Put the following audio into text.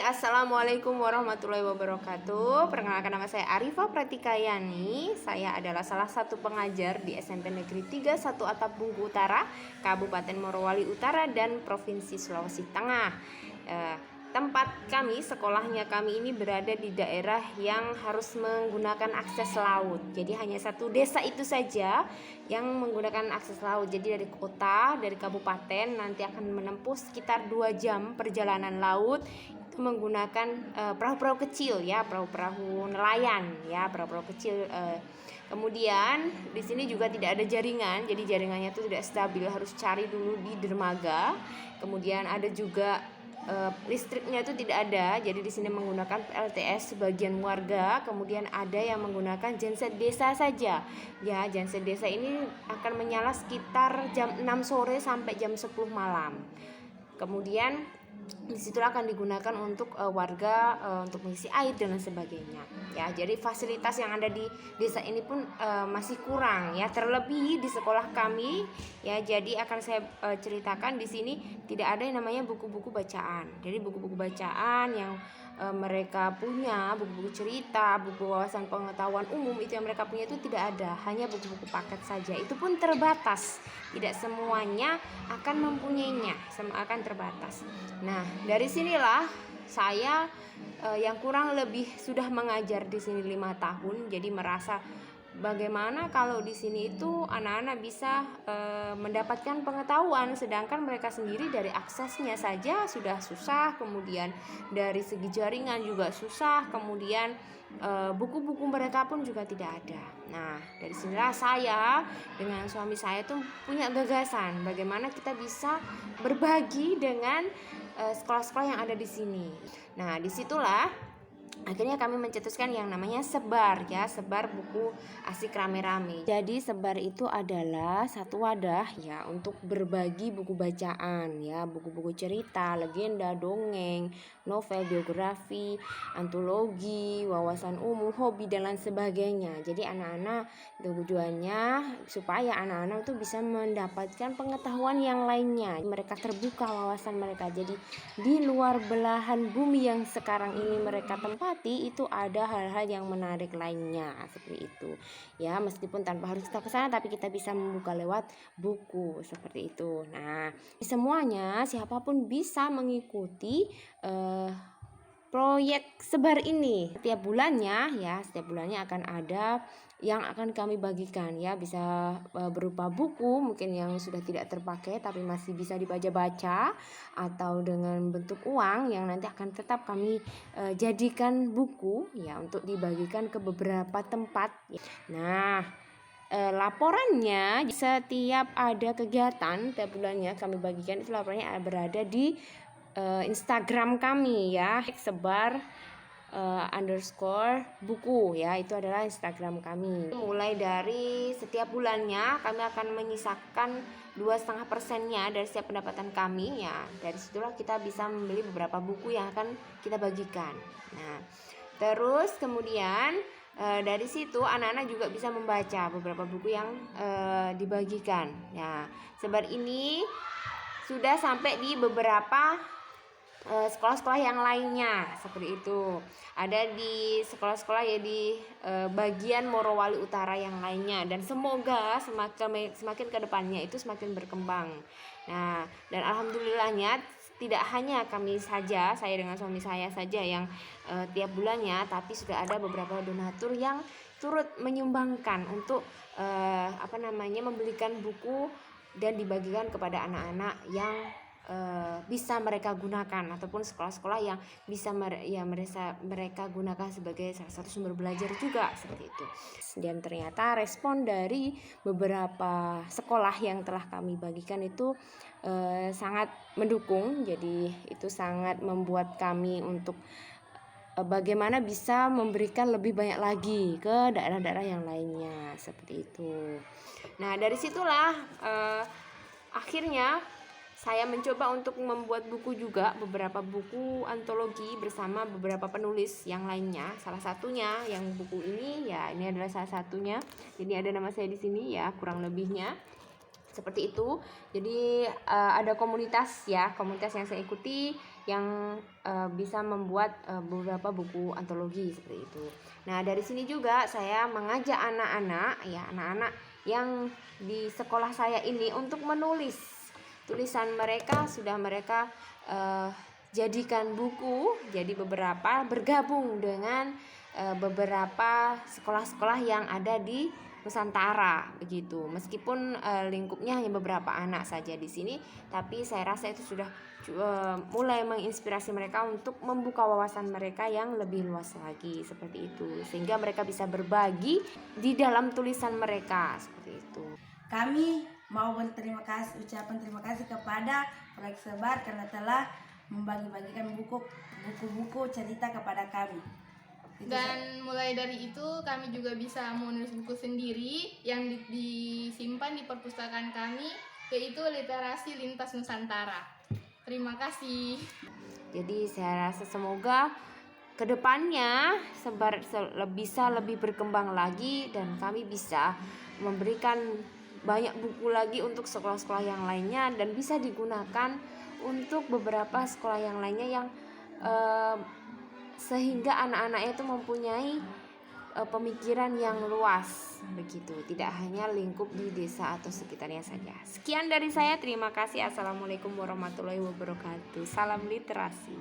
Assalamualaikum warahmatullahi wabarakatuh. Perkenalkan, nama saya Arifa Pratikayani. Saya adalah salah satu pengajar di SMP Negeri 31 Atap Bungku Utara, Kabupaten Morowali Utara dan Provinsi Sulawesi Tengah. Tempat kami, sekolahnya kami ini berada di daerah yang harus menggunakan akses laut. Jadi hanya satu desa itu saja yang menggunakan akses laut. Jadi dari kota, dari kabupaten nanti akan menempuh sekitar 2 jam perjalanan laut itu menggunakan perahu-perahu kecil ya, perahu-perahu nelayan ya, perahu-perahu kecil. Kemudian di sini juga tidak ada jaringan, jadi jaringannya itu tidak stabil, harus cari dulu di dermaga. Kemudian ada juga listriknya itu tidak ada, jadi di sini menggunakan PLTS sebagian warga. Kemudian ada yang menggunakan genset desa saja ya. Genset desa ini akan menyala sekitar jam 6 sore sampai jam 10 malam. Kemudian disitulah akan digunakan untuk warga untuk mengisi air dan sebagainya ya. Jadi fasilitas yang ada di desa ini pun masih kurang ya, terlebih di sekolah kami ya. Jadi akan saya ceritakan di sini tidak ada yang namanya buku-buku bacaan. Jadi buku-buku bacaan yang mereka punya, buku-buku cerita, buku wawasan pengetahuan umum itu yang mereka punya itu tidak ada, hanya buku-buku paket saja. Itu pun terbatas, tidak semuanya akan mempunyainya, akan terbatas. Nah, dari sinilah saya yang kurang lebih sudah mengajar di sini 5 tahun, jadi merasa bagaimana kalau di sini itu anak-anak bisa mendapatkan pengetahuan, sedangkan mereka sendiri dari aksesnya saja sudah susah, kemudian dari segi jaringan juga susah, kemudian buku-buku mereka pun juga tidak ada. Nah, dari sinilah saya dengan suami saya tuh punya gagasan bagaimana kita bisa berbagi dengan sekolah-sekolah yang ada di sini. Nah, disitulah akhirnya kami mencetuskan yang namanya sebar ya, sebar buku asik rame-rame. Jadi sebar itu adalah satu wadah ya untuk berbagi buku bacaan ya, buku-buku cerita, legenda, dongeng, novel, biografi, antologi, wawasan umum, hobi dan lain sebagainya. Jadi anak-anak, tujuannya supaya anak-anak itu bisa mendapatkan pengetahuan yang lainnya. Mereka terbuka wawasan mereka. Jadi di luar belahan bumi yang sekarang ini mereka tempati itu ada hal-hal yang menarik lainnya seperti itu ya, meskipun tanpa harus kita ke sana tapi kita bisa membuka lewat buku seperti itu. Nah, semuanya siapapun bisa mengikuti proyek sebar ini. Setiap bulannya akan ada yang akan kami bagikan ya, bisa berupa buku mungkin yang sudah tidak terpakai tapi masih bisa dibaca-baca, atau dengan bentuk uang yang nanti akan tetap kami jadikan buku ya untuk dibagikan ke beberapa tempat. Nah, laporannya setiap ada kegiatan tiap bulannya kami bagikan, itu laporannya berada di Instagram kami ya, sebar _ buku ya, itu adalah Instagram kami. Mulai dari setiap bulannya kami akan menyisakan 2,5% dari setiap pendapatan kami ya. Dari situlah kita bisa membeli beberapa buku yang akan kita bagikan. Nah, terus kemudian dari situ anak-anak juga bisa membaca beberapa buku yang dibagikan. Nah, sebar ini sudah sampai di beberapa sekolah-sekolah yang lainnya seperti itu. Ada di sekolah-sekolah ya di bagian Morowali Utara yang lainnya, dan semoga semakin ke depannya itu semakin berkembang. Nah, dan alhamdulillahnya tidak hanya kami saja, saya dengan suami saya saja yang tiap bulannya, tapi sudah ada beberapa donatur yang turut menyumbangkan untuk membelikan buku dan dibagikan kepada anak-anak yang bisa mereka gunakan, ataupun sekolah-sekolah yang bisa mereka gunakan sebagai salah satu sumber belajar juga seperti itu. Dan ternyata respon dari beberapa sekolah yang telah kami bagikan itu sangat mendukung. Jadi itu sangat membuat kami untuk bagaimana bisa memberikan lebih banyak lagi ke daerah-daerah yang lainnya seperti itu. Nah, dari situlah akhirnya saya mencoba untuk membuat buku juga, beberapa buku antologi bersama beberapa penulis yang lainnya. Salah satunya yang buku ini ya, ini adalah salah satunya. Jadi ada nama saya di sini ya, kurang lebihnya seperti itu. Jadi ada komunitas ya, komunitas yang saya ikuti yang bisa membuat beberapa buku antologi seperti itu. Nah, dari sini juga saya mengajak anak-anak yang di sekolah saya ini untuk menulis tulisan mereka, sudah mereka jadikan buku. Jadi beberapa bergabung dengan beberapa sekolah-sekolah yang ada di Nusantara begitu. Meskipun lingkupnya hanya beberapa anak saja di sini, tapi saya rasa itu sudah mulai menginspirasi mereka untuk membuka wawasan mereka yang lebih luas lagi seperti itu, sehingga mereka bisa berbagi di dalam tulisan mereka seperti itu. Kami mau berterima kasih, ucapan terima kasih kepada Proyek Sebar karena telah membagi-bagikan buku-buku cerita kepada kami. Dan mulai dari itu kami juga bisa menulis buku sendiri yang disimpan di perpustakaan kami, yaitu Literasi Lintas Nusantara. Terima kasih. Jadi saya rasa semoga kedepannya Sebar bisa lebih berkembang lagi dan kami bisa memberikan banyak buku lagi untuk sekolah-sekolah yang lainnya dan bisa digunakan untuk beberapa sekolah yang lainnya yang sehingga anak-anaknya itu mempunyai pemikiran yang luas begitu, tidak hanya lingkup di desa atau sekitarnya saja. Sekian dari saya, terima kasih. Assalamualaikum warahmatullahi wabarakatuh. Salam literasi.